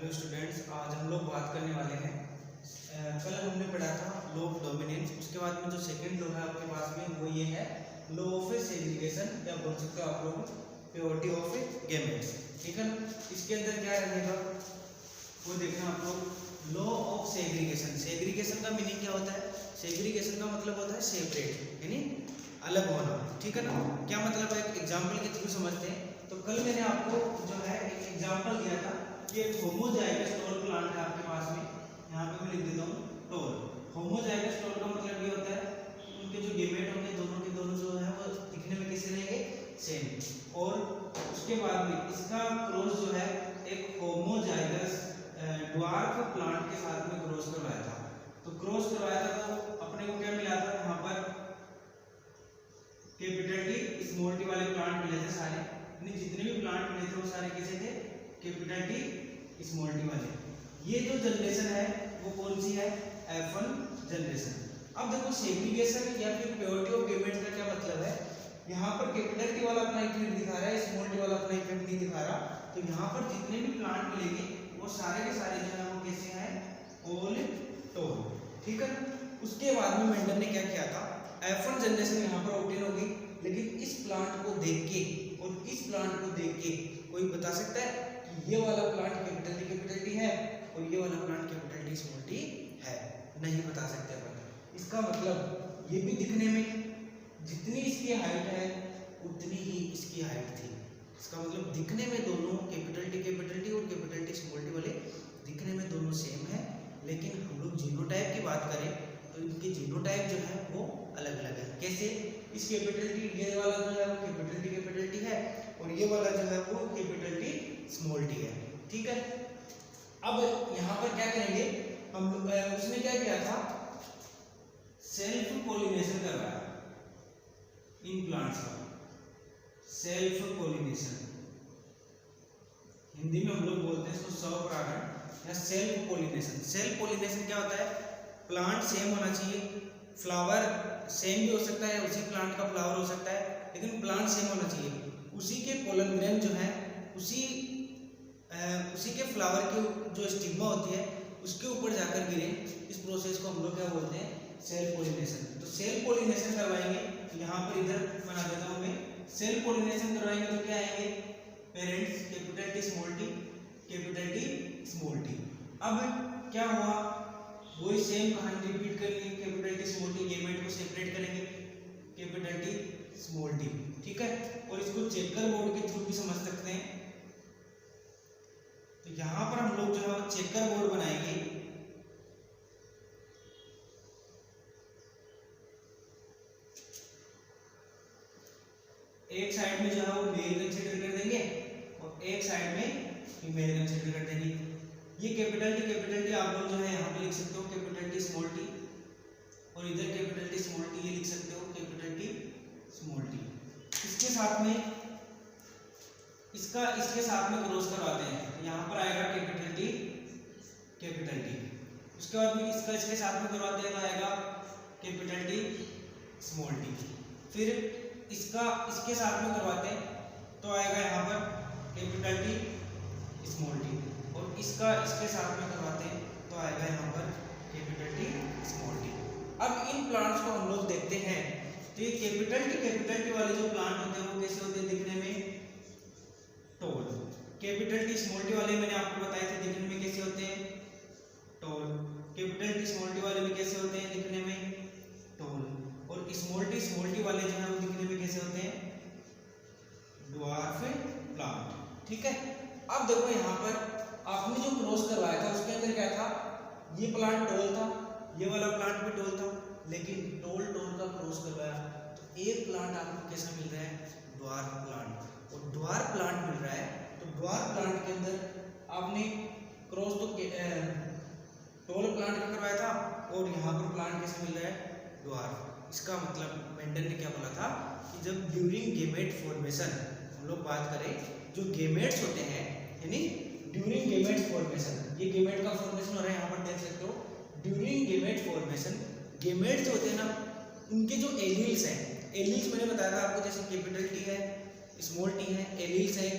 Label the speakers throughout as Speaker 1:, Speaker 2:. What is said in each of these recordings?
Speaker 1: Hello students, आज हम लोग बात करने वाले हैं। कल हमने पढ़ा था लॉ ऑफ डोमिनेंस। उसके बाद में जो सेकंड लॉ है आपके पास में वो ये है लॉ ऑफ सेग्रीगेशन, या बोल सकते हो आप लोग प्योरिटी ऑफ गैमेट्स। ठीक है ना। इसके अंदर क्या रहेगा वो देखना आप लोग। लॉ ऑफ सेग्रीगेशन, सेग्रीगेशन का मीनिंग क्या होता है? सेग्रीगेशन का मतलब होता है सेपरेट, यानी अलग होना। ठीक है ना। क्या मतलब है, एक एग्जाम्पल के थ्रू समझते हैं। तो कल मैंने आपको जो है एक एग्जाम्पल दिया था कि एक होमोजाइगस टोल प्लांट है आपके पास में। यहाँ पे मैं लिख देता हूँ टोल। होमोजाइगस टोल का मतलब ये होता है कि उनके जो गेमेट होंगे दोनों के दोनों जो है वो दिखने में कैसे रहेंगे, सेम। और उसके बाद में इसका क्रॉस जो है एक होमोजाइगस ड्वार्फ प्लांट के साथ में क्रॉस करवाया था। तो क्रॉस करवाया था तो अपने को क्या मिला था, यहाँ पर कैपिटल टी स्मॉल टी वाले प्लांट मिले थे सारे। जितने भी प्लांट मिले थे वो सारे कैसे थे, कैपिटल टी स्मॉल टी वाले। ये जो जनरेशन है वो कौन सी है, F1 जनरेशन। अब देखो सेग्रीगेशन या फिर प्योरिटी ऑफ गैमेट्स का क्या मतलब है। यहाँ पर कैपिटल टी वाला अपना इफेक्ट दिखा रहा है, स्मॉल टी वाला अपना इफेक्ट नहीं दिखा रहा। तो यहाँ पर जितने भी प्लांट मिलेंगे वो सारे के सारे जो है वो कैसे हैं, ऑल टोल। ठीक है। उसके बाद में मेंडल ने क्या किया था, F1 जनरेशन यहाँ पर ऑब्टेन होगी, लेकिन इस प्लांट को देख के और इस प्लांट को देख के कोई बता सकता है कि ये वाला प्लांट कैपिटल टी है और ये वाला plant capital T small T है? नहीं बता सकते अपन। इसका मतलब ये भी दिखने में जितनी इसकी हाइट है उतनी ही इसकी हाइट थी। इसका मतलब दिखने में दोनों कैपिटल टी और कैपिटल टी स्मॉल टी वाले दिखने में दोनों सेम है, लेकिन हम लोग जीनोटाइप की बात करें तो इनके जीनोटाइप जो है वो अलग अलग है। कैसे? इस कैपिटल टी, ये वाला जो है वो कैपिटल टी है और ये वाला जो है वो कैपिटल टी स्मॉल टी है। ठीक है। अब यहाँ पर क्या करेंगे हम, उसने क्या किया था, सेल्फ पोलिनेशन करवाया इन प्लांट्स का। सेल्फ पोलिनेशन हिंदी में हम लोग बोलते हैं इसको स्वपरागण या सेल्फ पोलिनेशन। सेल्फ पोलिनेशन क्या होता है, प्लांट सेम होना चाहिए, फ्लावर सेम भी हो सकता है, उसी प्लांट का फ्लावर हो सकता है, लेकिन प्लांट सेम होना चाहिए। उसी के पोलन ग्रेन जो है उसी के फ्लावर की जो स्टिग्मा होती है उसके ऊपर जाकर गिरे। इस प्रोसेस को हम लोग क्या बोलते हैं, सेल्फ पोलिनेशन। तो सेल्फ पोलिनेशन करवाएंगे, तो यहाँ पर इधर बना देता हूँ मैं। सेल्फ पोलिनेशन करवाएंगे तो क्या आएंगे, parents capital T small T, capital T small T. अब क्या हुआ, वही सेम कहानी रिपीट करेंगे। Capital T small T gamete को सेपरेट करेंगे, कैपिटल टी स्मॉल टी। ठीक है। और इसको चेकर बोर्ड के थ्रू भी समझ सकते हैं। तो यहाँ पर हम लोग जो है वो चेकर बोर्ड बनाएंगे। एक साइड में जो है वो मेल कंसीडर कर देंगे और एक साइड में फीमेल कंसीडर कर देंगे। ये कैपिटल टी आप लोग जो है यहाँ पे लिख सकते हो कैपिटल टी स्मॉल टी, और इधर कैपिटल टी स्मॉल टी ये लिख सकते हो कैपिटल टी स्मॉल टी। इसके साथ में इसके साथ में क्रॉस करवाते हैं। तो यहाँ पर आएगा कैपिटल टी। उसके बाद में इसके साथ में करवाते हैं तो आएगा कैपिटल टी स्मॉल टी। फिर इसके साथ में करवाते हैं तो आएगा यहाँ पर कैपिटल टी स्मॉल टी, और इसके साथ में करवाते हैं तो आएगा यहाँ पर कैपिटल टी स्मॉल टी। अब इन प्लांट्स को हम लोग देखते हैं तो ये कैपिटल टी वाले जो प्लांट होते हैं वो कैसे होते हैं दिखने में, toll. Capital T small T वाले मैंने आपको बताए थे दिखने में कैसे होते हैं, toll. Capital T small T वाले भी कैसे होते हैं दिखने में, टोल। और स्मॉल टी वाले जो है वो दिखने में कैसे होते हैं, ड्वार्फ प्लांट। ठीक है। अब देखो यहाँ पर आपने जो क्रॉस करवाया था उसके अंदर क्या था, ये प्लांट टोल था, ये वाला प्लांट भी टोल था, लेकिन टोल का क्रॉस करवाया तो एक प्लांट आपको कैसा मिल रहा है, ड्वार्फ प्लांट। और ड्वार्फ प्लांट मिल रहा है तो ड्वार्फ प्लांट के अंदर आपने क्रॉस तो टोल प्लांट का करवाया था, और यहाँ पर प्लांट कैसे मिल रहा है, ड्वार्फ। इसका मतलब मेंडल ने क्या बोला था कि जब ड्यूरिंग गैमेट फॉर्मेशन हम लोग बात करें, जो गैमेट्स होते हैं यानी ड्यूरिंग गैमेट फॉर्मेशन, ये गैमेट का फॉर्मेशन हो रहा है, यहाँ पर देख सकते हो। ड्यूरिंग गैमेट फॉर्मेशन गैमेट्स होते हैं ना, उनके जो एलील्स हैं, एलील्स मैंने बताया था आपको, जैसे कैपिटल टी है, स्मॉल टी है, एलील्स है,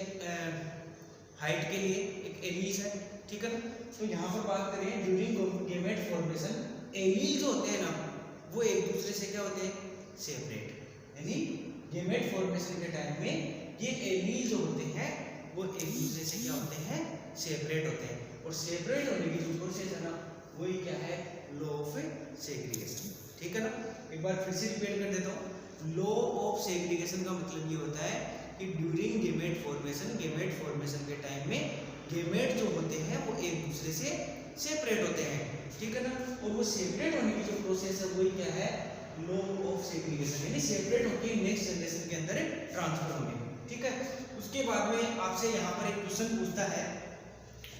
Speaker 1: हाइट के लिए एक एलील्स है, ठीक है ना। तो यहाँ पर बात करें ड्यूरिंग गेमेट फॉर्मेशन, एलील जो होते हैं ना वो एक दूसरे से क्या होते हैं, सेपरेट, यानी गेमेट फॉर्मेशन के टाइम में ये एलील जो होते हैं वो एक दूसरे से क्या होते हैं, सेपरेट होते हैं। और सेपरेट होने की जो प्रोसेस है ना वही क्या है, लॉ ऑफ सेग्रीगेशन, ठीक है ना। एक बार फिर से रिपीट कर देता हूँ, लॉ ऑफ सेग्रीगेशन का मतलब ये होता है कि ड्यूरिंग गेमेट फॉर्मेशन के टाइम में गेमेट जो होते हैं वो एक दूसरे से सेपरेट होते हैं, ठीक है ना। और वो सेपरेट होने की जो प्रोसेस है वही क्या है, लॉ ऑफ सेग्रीगेशन, यानी सेपरेट होकर नेक्स्ट जनरेशन के अंदर ट्रांसफर होंगे, ठीक है। उसके बाद में आपसे यहाँ पर एक क्वेश्चन पूछता है,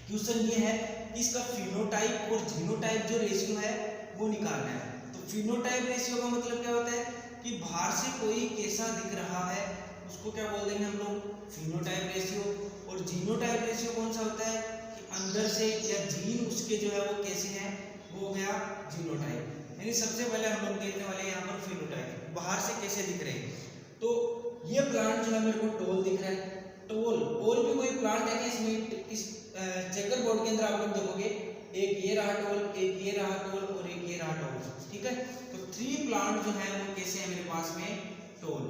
Speaker 1: क्वेश्चन ये है कि इसका फिनोटाइप और जीनोटाइप जो रेशियो है वो निकालना है। तो फिनोटाइप रेशियो का मतलब क्या होता है कि बाहर से कोई कैसा दिख रहा है उसको क्या बोल देंगे हम लोग, फिनोटाइप रेशियो। और जीनोटाइप रेशियो कौन सा होता है कि अंदर से या जीन उसके जो है वो कैसे हैं, वो हो गया जीनोटाइप। यानी सबसे पहले हम लोग देखने वाले यहाँ पर फिनोटाइप, बाहर से कैसे दिख रहे हैं। तो ये प्लांट जो है मेरे को टोल दिख रहा है, टोल और भी कोई प्लांट है कि इसमें इस चेकर बोर्ड के अंदर आप लोग देखोगे एक ये रहा टोल, एक ये रहा टोल और एक ये रहा टोल, ठीक है। तो 3 प्लांट जो है वो कैसे है मेरे पास में, टोल,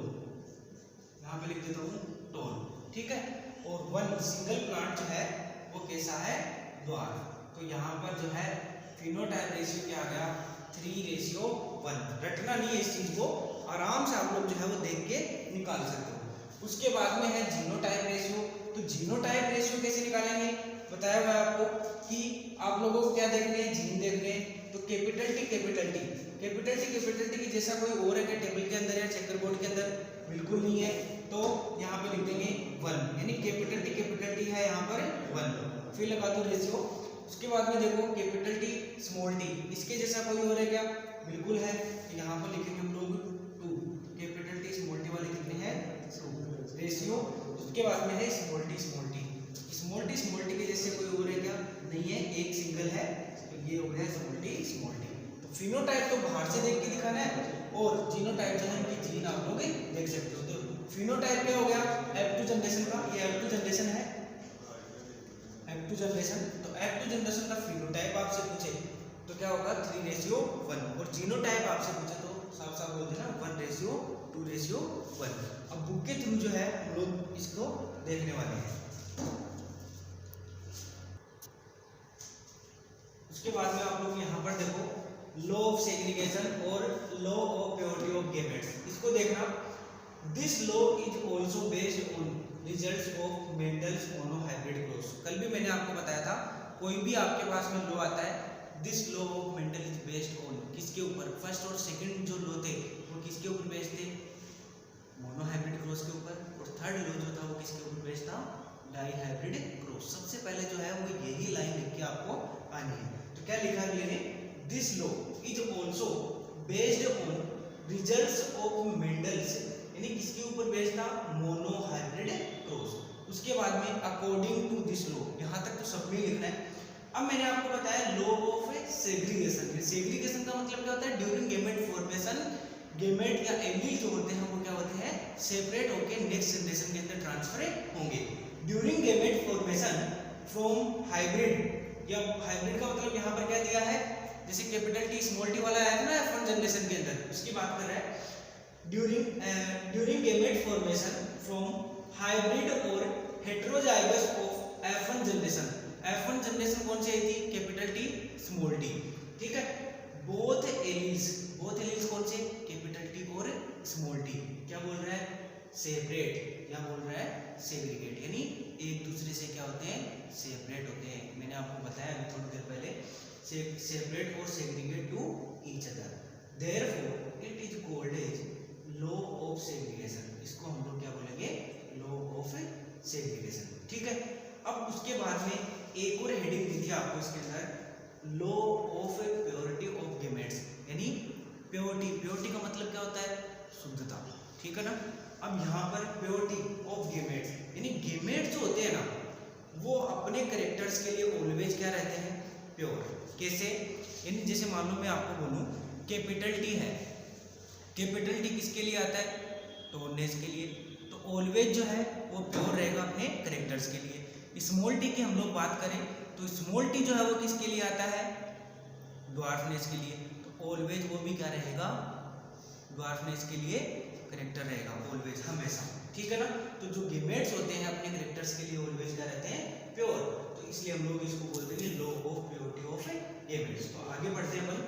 Speaker 1: यहाँ पे लिख देता हूँ टोल, ठीक है। और 1 सिंगल प्लांट जो है वो कैसा है, द्वार। तो यहाँ पर जो है फिनोटाइप रेशियो क्या आ गया, 3:1। रटना नहीं है इस चीज को, आराम से आप लोग जो है वो देख के निकाल सकते हो। उसके बाद में है जीनोटाइप रेशियो। तो जीनोटाइप रेशियो कैसे निकालेंगे, बताया हुआ है आपको कि आप लोगों को क्या देखने हैं, जीन देखने हैं। तो कैपिटल टी की जैसा कोई और है क्या टेबल के अंदर या चेकर बोर्ड के अंदर, बिल्कुल नहीं है। तो यहाँ पे लिख देंगे 1, यानी कैपिटल टी है यहाँ पर 1, फिर लगा दो रेशियो। उसके बाद में देखो कैपिटल टी स्मॉल टी, इसके जैसा कोई और है क्या, बिल्कुल है। तो यहाँ पर लिखेंगे हम लोग 2, कैपिटल टी स्मॉल टी वाले कितने हैं, 2 रेशियो। उसके बाद में है स्मॉल टी के जैसे कोई और है क्या, नहीं है, एक सिंगल है, तो ये हो गया स्मॉल टी। तो फिनोटाइप तो बाहर से देख के दिखाना है और जीनोटाइप जो है उनकी जीन आप लोग देख सकते हो। तो फिनोटाइप क्या हो गया, F2 जनरेशन का, ये F2 जनरेशन है, F2 जनरेशन। तो F2 जनरेशन का फिनोटाइप आपसे पूछे तो क्या होगा, 3:1। और जीनोटाइप आपसे पूछे तो साफ साफ बोल देना 1:2:1। अब बुक के थ्रू जो है हम लोग इसको देखने वाले हैं। उसके बाद में आप लोग यहाँ पर देखो लॉ ऑफ सेग्रीगेशन और law of purity of gametes, इसको देखना। This law is also based on results of Mendel's monohybrid cross. कल भी मैंने आपको बताया था, कोई भी आपके पास में लॉ आता है, this law of Mendel is based on, किसके ऊपर, फर्स्ट और सेकंड जो लॉ थे वो किसके ऊपर बेस्ड थे, मोनोहाइब्रिड क्रॉस के ऊपर। और थर्ड लॉ जो था वो किसके ऊपर बेस्ड था, डाइहाइब्रिड क्रॉस। सबसे पहले जो है वो यही लाइन लिख के आपको आनी है। तो क्या लिखा है मैंने, this law is also based on results of Mendel's, यानी किसके ऊपर बेस्ड था, मोनोहाइब्रिड क्रॉस। उसके बाद में अकॉर्डिंग टू दिस लॉ, यहाँ तक तो सब में लिखना है। अब मैंने आपको बताया लॉ ऑफ सेग्रीगेशन। सेग्रीगेशन का मतलब क्या होता है, ड्यूरिंग गेमेट फॉर्मेशन गेमेट या एलील जो होते हैं वो क्या होते हैं, सेपरेट होकर नेक्स्ट जनरेशन के अंदर ट्रांसफर होंगे। During gamete formation from hybrid, या हाइब्रिड का मतलब यहाँ पर क्या दिया है, जैसे कैपिटल टी स्मॉल टी वाला आया था ना F1 जनरेशन के अंदर, उसकी बात कर रहा है। During gamete formation from hybrid और heterozygous of F1 generation. F1 generation कौन सी आई थी, कैपिटल टी स्मॉल टी, ठीक है। बोथ एलील्स कौन से, कैपिटल टी और स्मॉल टी, क्या बोल रहा है, सेपरेट, या बोल रहा है सेग्रीगेट, यानी एक दूसरे से क्या होते हैं, सेपरेट होते हैं। मैंने आपको बताया अभी थोड़ी देर पहले, सेपरेट और segregate to each other, therefore it is called as law of segregation. इसको हम लोग क्या बोलेंगे, लॉ ऑफ सेग्रीगेशन, ठीक है। अब उसके बाद में एक और हेडिंग दी थी आपको इसके अंदर, law of purity of gametes, यानी प्योरिटी का मतलब क्या होता है, शुद्धता, ठीक है ना। अब यहाँ पर प्योरिटी ऑफ गेमेट्स, यानी गेमेट जो होते हैं ना वो अपने कैरेक्टर्स के लिए ऑलवेज क्या रहते हैं, प्योर। कैसे, यानी जैसे मान लो मैं आपको बोलूँ कैपिटल टी है, कैपिटल टी किसके लिए आता है, टोनेस के लिए, तो ऑलवेज जो है वो प्योर रहेगा अपने कैरेक्टर्स के लिए। स्मॉल टी की हम लोग बात करें तो स्मॉल टी जो है वो किसके लिए आता है, ड्वार्फनेस के लिए। तो ऑलवेज वो भी क्या रहेगा, ड्वार्फनेस के लिए करेक्टर रहेगा ऑलवेज, हमेशा, ठीक है ना। तो जो गेमेट्स होते हैं अपने करेक्टर्स के लिए ऑलवेज क्या रहते हैं, प्योर। तो इसलिए हम लोग इसको बोलते हैं law of purity of gametes. तो आगे बढ़ते हैं अपन,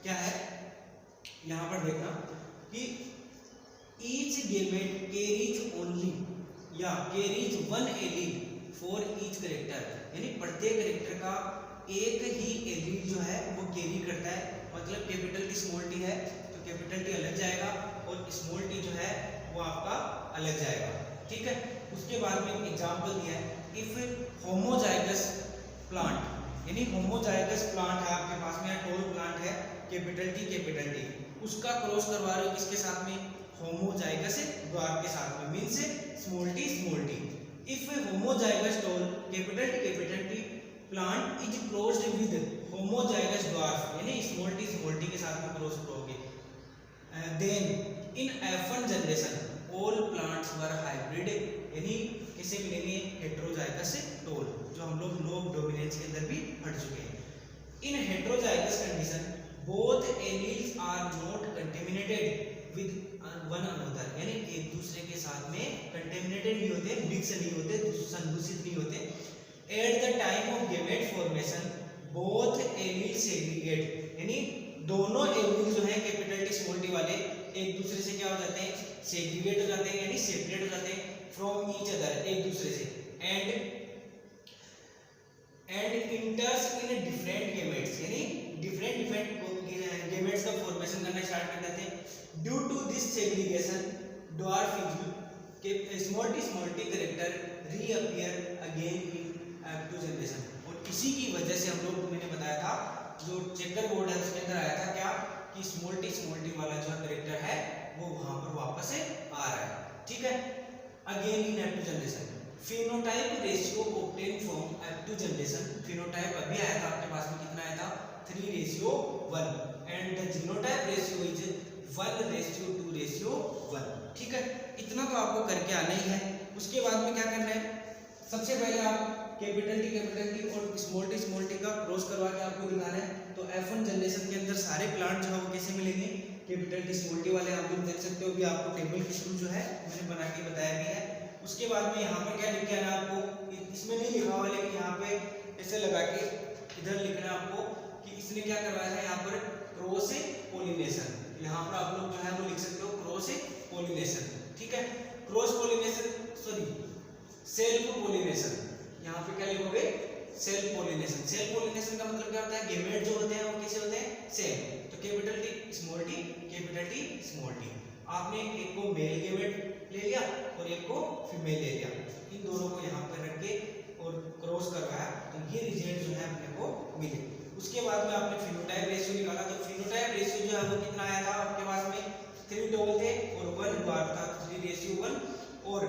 Speaker 1: क्या है यहाँ पर देखना कि ईच गेमेट कैरीज ओनली या carries one allele for each character, यानी प्रत्येक करेक्टर का एक ही एलील जो है वो कैरी करता है। मतलब कैपिटल टी स्मॉल टी है तो कैपिटल टी अलग जाएगा और स्मॉल टी जो है वो आपका अलग जाएगा, ठीक है। उसके बाद में एक एग्जांपल दिया है, इफ होमोजाइगस प्लांट, यानी होमोजाइगस प्लांट है आपके पास में, टोल प्लांट है कैपिटल टी, उसका क्रॉस करवा रहे हो किसके साथ में, होमोजाइगस ड्वार्फ के साथ में, means small t. If homozygous tall capital t plant is crossed with homozygous dwarf, यानी स्मॉल टी के साथ में क्रॉस करोगे, then in F1 generation all plants were hybrid, यानी किसे मिलेंगे, हेटेरोजाइगस टोल, जो हम लोग लॉ ऑफ डोमिनेंस के अंदर भी पढ़ चुके हैं। In heterozygous condition both alleles are not contaminated with one another, यानी एक दूसरे के साथ में कंटेमिनेटेड नहीं होते, मिक्स नहीं होते, संदूषित नहीं होते। At the time of gamete formation both allele segregate, यानी दोनों एलील जो है कैपिटल टी स्मॉल टी वाले एक दूसरे से क्या हो जाते हैं, सेग्रीगेट हो जाते हैं, यानी सेपरेट हो जाते हैं फ्रॉम ईच अदर, एक दूसरे से, and enters in different gametes, यानी डिफरेंट गेमेट्स का फॉर्मेशन करना स्टार्ट कर देते हैं। Due to this segregation dwarfism के small T character reappear again in F2 generation, और इसी की वजह से हम लोग, मैंने बताया था जो चेकर बोर्ड है उसके अंदर आया था क्या, कि स्मॉल टी वाला जो कैरेक्टर है वो वहां पर वापस से आ रहा है, ठीक है। Again in F2 generation phenotype ratio obtain from F2 generation, phenotype अभी आया था आपके पास में, कितना आया था, 3:1, and the genotype ratio is 1:2:1, ठीक है। इतना तो आपको करके आना ही है। उसके बाद में क्या करना है, सबसे पहले आप कैपिटल टी और स्मॉल टी का क्रॉस करवा के आपको दिखाना है। तो F1 जनरेशन के अंदर सारे प्लांट जो है वो कैसे मिलेंगे, कैपिटल टी स्मॉल टी वाले, आप लोग देख सकते हो भी, आपको टेबल के थ्रू जो है मैंने बना के बताया भी है। उसके बाद में यहाँ पर क्या लिख के आना है आपको, इसमें नहीं लिखा हुआ लेकिन यहाँ पे ऐसे लगा के इधर लिखना है आपको कि इसने क्या करवाया है, यहाँ पर क्रॉस पोलिनेशन, यहाँ पर आप लोग जो है वो लिख सकते हो क्रॉस पोलिनेशन, ठीक है। Cross pollination, sorry self pollination, यहाँ पे क्या लिखोगे, सेल्फ पोलिनेशन। सेल्फ पोलिनेशन का मतलब क्या होता है, गेमेट जो होते हैं वो कैसे होते हैं, सेम। तो कैपिटल टी स्मॉल टी, आपने एक को मेल गेमेट ले लिया और एक को फीमेल ले लिया, इन दोनों को यहाँ पर रख के और क्रॉस करवाया, तो ये रिजल्ट जो है अपने को मिले। उसके बाद में आपने फिनोटाइप रेशियो निकाला, तो फिनोटाइप रेशियो जो है वो कितना आया था आपके पास में, 3 टोल थे और 1 ड्वार्फ था, 3:1, और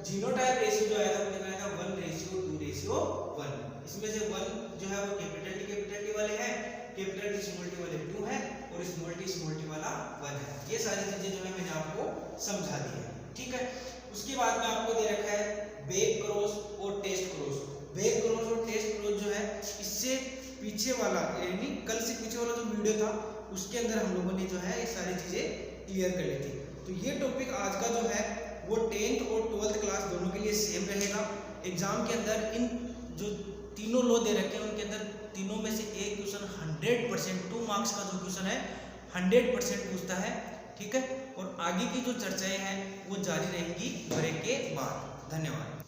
Speaker 1: जीनोटाइप रेशियो जो आया था वो कितना आया था, 1:2:1। इसमें से 1 जो है वो कैपिटल टी वाले हैं, कैपिटल टी स्मॉल टी वाले 2 है, और स्मॉल टी वाला 1 है। ये सारी चीजें जो है मैंने आपको समझा दी है, ठीक है। उसके बाद में आपको दे रखा है बैक क्रॉस और टेस्ट क्रॉस। बैक क्रॉस और टेस्ट क्रॉस जो है, इससे पीछे वाला, यानी कल से पीछे वाला जो वीडियो था उसके अंदर हम लोगों ने जो है ये सारी चीजें क्लियर कर ली थी। तो ये टॉपिक आज का जो है वो 10th और 12th क्लास दोनों के लिए सेम रहेगा। एग्जाम के अंदर इन जो तीनों लॉ दे रखे हैं उनके अंदर तीनों में से एक क्वेश्चन 100% 2 मार्क्स का जो क्वेश्चन है 100% पूछता है, ठीक है। और आगे की जो चर्चाएं हैं वो जारी रहेंगी ब्रेक के बाद। धन्यवाद।